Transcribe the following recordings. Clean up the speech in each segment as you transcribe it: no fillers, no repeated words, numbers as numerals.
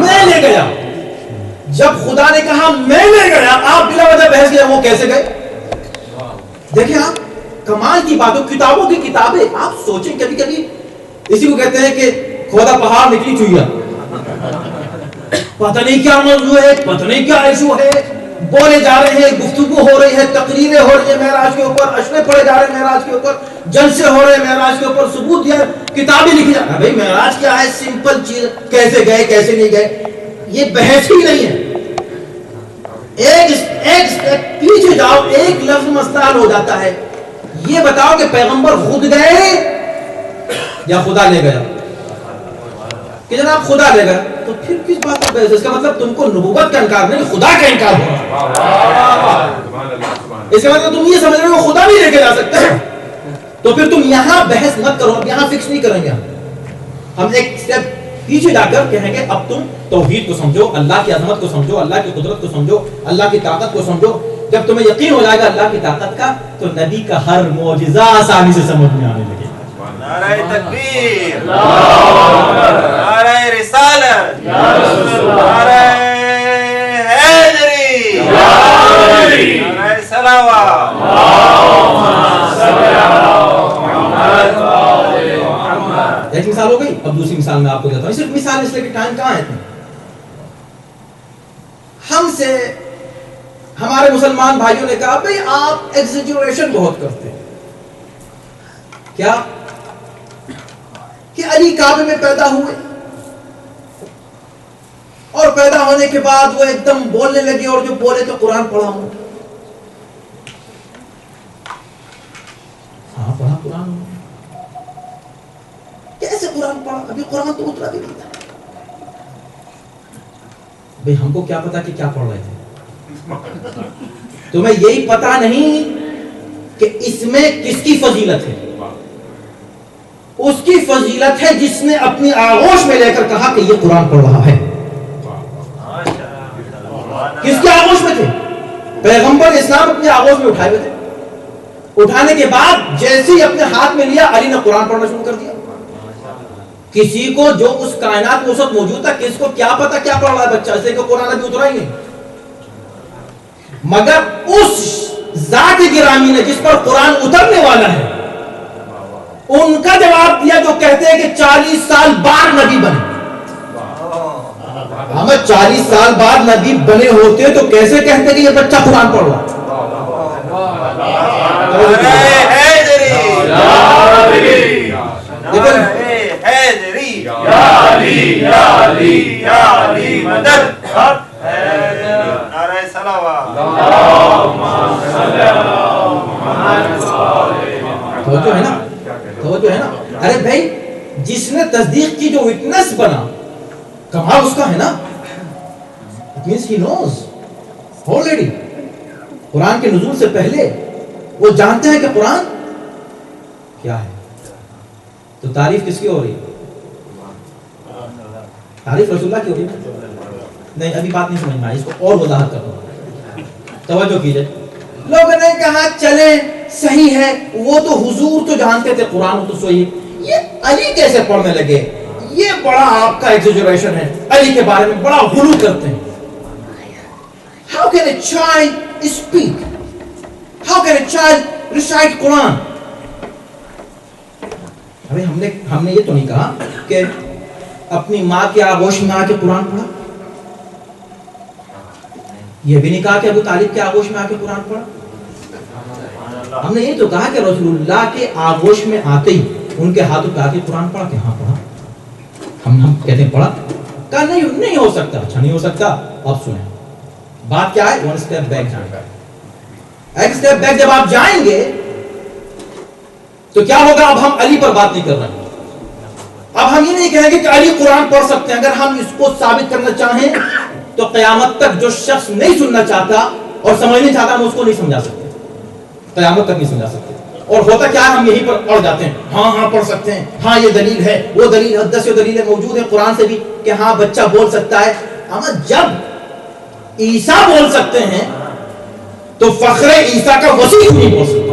میں لے گیا. جب خدا نے کہا میں لے گیا, آپ بلا وجہ بحث کیا وہ کیسے گئے؟ دیکھیں آپ, کمال کی باتوں, کتابوں کی کتابیں. آپ سوچیں کبھی کبھی اسی کو کہتے ہیں کہ کھودا پہاڑ نکلی چوہیا. پتہ نہیں کیا موضوع ہے, پتہ نہیں کیا ایشو ہے, بولے جا رہے ہیں, گفتگو ہو رہی ہے, تقریریں ہو رہی ہیں معراج کے اوپر, اشرے پڑے جا رہے ہیں معراج کے اوپر, جلسے ہو رہے ہیں معراج کے اوپر, ثبوت دیا, کتابیں لکھی جا رہی ہیں. بھائی معراج کیا ہے؟ سمپل چیز, کیسے گئے کیسے نہیں گئے, یہ بحث ہی نہیں ہے. ایک پیچھے جاؤ, ایک لفظ مستعار ہو جاتا ہے. یہ بتاؤ کہ پیغمبر خود گئے یا خدا لے گیا؟ کہ جناب خدا لے گیا, تو پھر کس بات کا بحث؟ اس کا مطلب تم کو نبوت کا انکار نہیں, خدا کا انکار ہو رہا. اس کا مطلب تم یہ سمجھ رہے ہو خدا نہیں لے کے جا سکتے, تو پھر تم یہاں بحث مت کرو, یہاں فکس نہیں کریں گے. ہم ایک سٹیپ پیچھے جا کر کہیں گے اب تم توحید کو سمجھو, اللہ کی عظمت کو سمجھو, اللہ کی قدرت کو سمجھو, اللہ کی طاقت کو سمجھو. جب تمہیں یقین ہو جائے گا اللہ کی طاقت کا, تو نبی کا ہر معجزہ آسانی سے سمجھ میں آنے لگے. نعرہ تکبیر, نعرہ رسالت, نعرہ حیدری, نعرہ صلوات. ایک مثال ہو گئی, اب دوسری مثال میں آپ کو دیتا ہوں. صرف مثال اس لیے کہ ٹائم کہاں ہے اتنا. ہم سے ہمارے مسلمان بھائیوں نے کہا بھئی آپ ایگزیجریشن بہت کرتے ہیں. کیا کہ علی کعبے میں پیدا ہوئے اور پیدا ہونے کے بعد وہ ایک دم بولنے لگے, اور جو بولے تو قرآن پڑھا ہوں. ہاں پڑھا قرآن. کیسے قرآن پڑھا؟ ابھی قرآن تو اترا بھی نہیں تھا. بھئی ہم کو کیا پتا کہ کیا پڑھ رہے تھے. تمہیں یہی پتا نہیں کہ اس میں کس کی فضیلت ہے. اس کی فضیلت ہے جس نے اپنی آغوش میں لے کر کہا کہ یہ قرآن پڑھ رہا ہے. کس کے آغوش میں تھے؟ پیغمبر اسلام اپنے آغوش میں اٹھائے ہوئے تھے. اٹھانے کے بعد جیسے ہی اپنے ہاتھ میں لیا, علی نے قرآن پڑھنا شروع کر دیا. کسی کو جو اس کائنات میں اس وقت موجود تھا, کس کو کیا پتا کیا پڑھ رہا ہے بچہ, اس لیے کہ قرآن ابھی اترا ہی نہیں. مگر اس ذات گرامی نے جس پر قرآن اترنے والا ہے, ان کا جواب دیا جو کہتے ہیں کہ 40 سال بعد نبی بنے. ہمیں 40 سال بعد نبی بنے ہوتے تو کیسے کہتے کہ یہ بچہ قرآن پڑھ رہا. توجہ ہے نا, توجہ ہے نا. ارے بھائی جس نے تصدیق کی, جو وٹنس بنا, کمال اس کا ہے نا. It means he knows already. قرآن کے نزول سے پہلے وہ جانتے ہیں کہ قرآن کیا ہے. تو تعریف کس کی ہو رہی ہے؟ تعریف رسول اللہ کی ہو رہی ہے. نہیں ابھی بات نہیں سمجھ میں آئی, اس کو اور وضاحت کرتا ہوں, توجہ کیجئے. لوگوں نے کہا چلیں صحیح ہے, وہ تو حضور تو جانتے تھے قرآن تو صحیح, یہ علی کیسے پڑھنے لگے؟ یہ بڑا آپ کا ایگزیجریشن ہے, علی کے بارے میں بڑا غلو کرتے ہیں. How can a child speak? How can a child recite Quran? ابھی ہم نے یہ تو نہیں کہا کہ اپنی ماں کے آغوش میں آ کے قرآن پڑھا. یہ بھی نہیں کہا کہ ابو طالب کے آغوش میں آ کے قرآن پڑھا. ہم نے یہ تو کہا کہ رسول اللہ کے آغوش میں آتے ہی ان کے ہاتھوں پہ آ کے قرآن پڑھا کہ ہاں پڑھا. ہم کہتے ہیں پڑھا. کہا نہیں ہو سکتا. اچھا نہیں ہو سکتا, اب سنیں بات کیا ہے. ون اسٹیپ بیک جائیں. ایک اسٹیپ بیک جب آپ جائیں گے تو کیا ہوگا؟ اب ہم علی پر بات نہیں کر رہے ہیں. اب ہم یہ نہیں کہیں گے کہ علی قرآن پڑھ سکتے ہیں. اگر ہم اس کو ثابت کرنا چاہیں تو قیامت تک جو شخص نہیں سننا چاہتا اور سمجھنا چاہتا, ہم اس کو نہیں سمجھا سکتے, قیامت تک نہیں سمجھا سکتے. اور ہوتا کیا ہے, ہم یہیں پر اڑ جاتے ہیں. ہاں پڑھ سکتے ہیں, ہاں یہ دلیل ہے, وہ دلیل, 10 دلیلیں موجود ہیں قرآن سے بھی کہ ہاں بچہ بول سکتا ہے. اما جب عیسیٰ بول سکتے ہیں تو فخر عیسیٰ کا وسیع نہیں بول سکتا.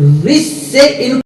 رس سے ان